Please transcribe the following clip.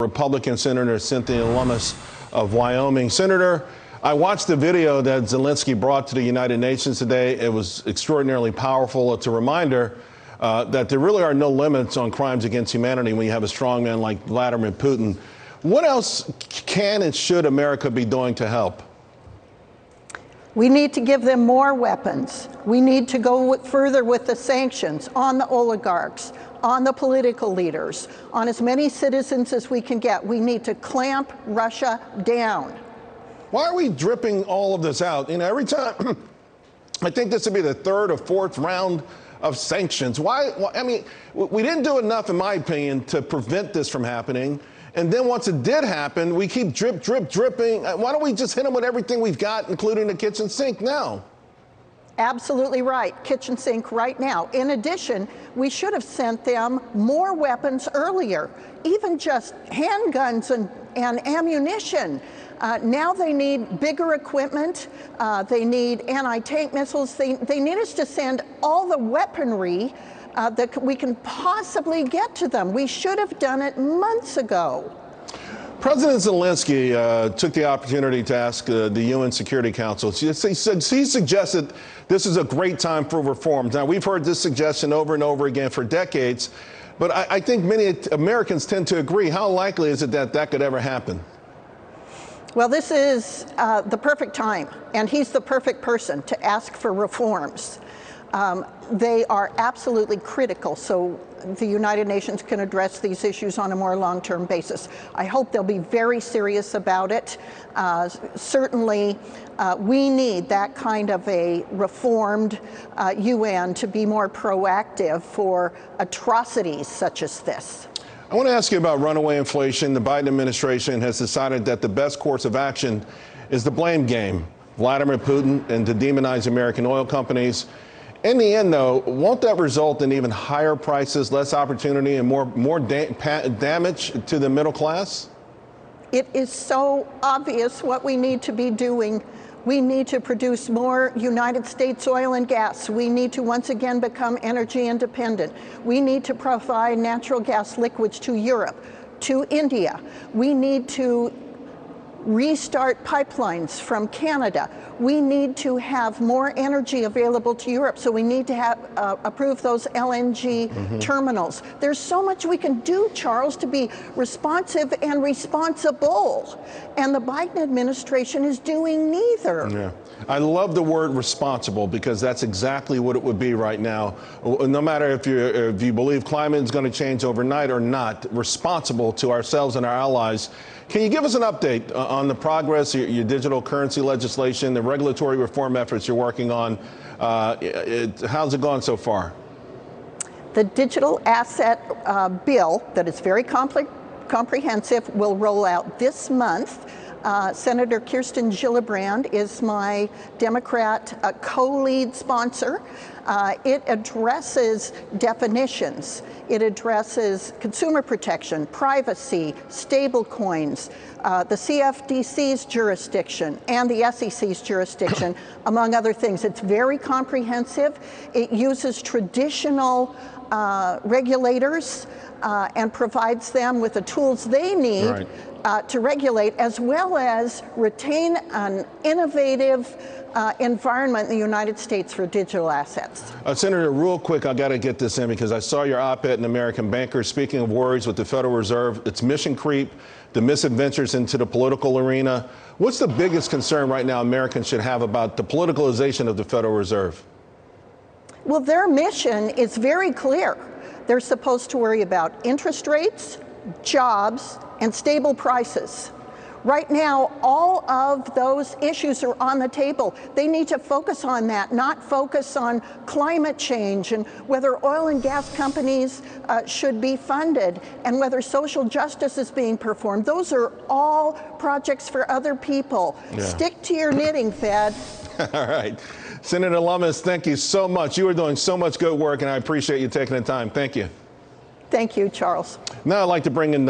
Republican Senator Cynthia Lummis of Wyoming. Senator, I watched the video that Zelensky brought to the United Nations today. It was extraordinarily powerful. It's a reminder that there really are no limits on crimes against humanity when you have a strong man like Vladimir Putin. What else can and should America be doing to help? We need to give them more weapons. We need to go further with the sanctions on the oligarchs, on the political leaders, on as many citizens as we can get. We need to clamp Russia down. Why are we dripping all of this out? You know, every time, I think this would be the third or fourth round of sanctions. Why? I mean, we didn't do enough, in my opinion, to prevent this from happening. And then once it did happen, we keep dripping. Why don't we just hit them with everything we've got, including the kitchen sink now? Absolutely right. Kitchen sink right now. In addition, we should have sent them more weapons earlier, even just handguns and ammunition. Now they need bigger equipment. They need anti-tank missiles. They need us to send all the weaponry that we can possibly get to them. We should have done it months ago. President Zelensky took the opportunity to ask the UN Security Council. He suggested this is a great time for reforms. Now, we've heard this suggestion over and over again for decades, but I think many Americans tend to agree. How likely is it that that could ever happen? Well, this is the perfect time, and he's the perfect person to ask for reforms. They are absolutely critical, so the United Nations can address these issues on a more long-term basis. I hope they'll be very serious about it. Certainly, we need that kind of a reformed UN to be more proactive for atrocities such as this. I want to ask you about runaway inflation. The Biden administration has decided that the best course of action is the blame game, Vladimir Putin, and to demonize American oil companies. In the end, though, won't that result in even higher prices, less opportunity, and more damage to the middle class? It is so obvious what we need to be doing. We need to produce more United States oil and gas. We need to once again become energy independent. We need to provide natural gas liquids to Europe, to India. We need to restart pipelines from Canada. We need to have more energy available to Europe, so we need to have approve those LNG terminals. There's so much we can do, Charles, to be responsive and responsible, and the Biden administration is doing neither. Yeah. I love the word responsible, because that's exactly what it would be right now. No matter if you believe climate is going to change overnight or not, responsible to ourselves and our allies. Can you give us an update on the progress, your digital currency legislation, the regulatory reform efforts you're working on? How's it gone so far? The digital asset bill that is very comprehensive will roll out this month. Senator Kirsten Gillibrand is my Democrat co-lead sponsor. It addresses definitions. It addresses consumer protection, privacy, stable coins, the CFTC's jurisdiction, and the SEC's jurisdiction, among other things. It's very comprehensive. It uses traditional regulators and provides them with the tools they need to regulate, as well as retain an innovative environment in the United States for digital assets. Senator, real quick, I got to get this in because I saw your op-ed in American Banker speaking of worries with the Federal Reserve, its mission creep, the misadventures into the political arena. What's the biggest concern right now Americans should have about the politicalization of the Federal Reserve? Well, their mission is very clear. They're supposed to worry about interest rates, jobs, and stable prices. Right now, all of those issues are on the table. They need to focus on that, not focus on climate change and whether oil and gas companies should be funded and whether social justice is being performed. Those are all projects for other people. Yeah. Stick to your knitting, Fed. All right. Senator Lummis, thank you so much. You are doing so much good work, and I appreciate you taking the time. Thank you. Thank you, Charles. Now I'd like to bring in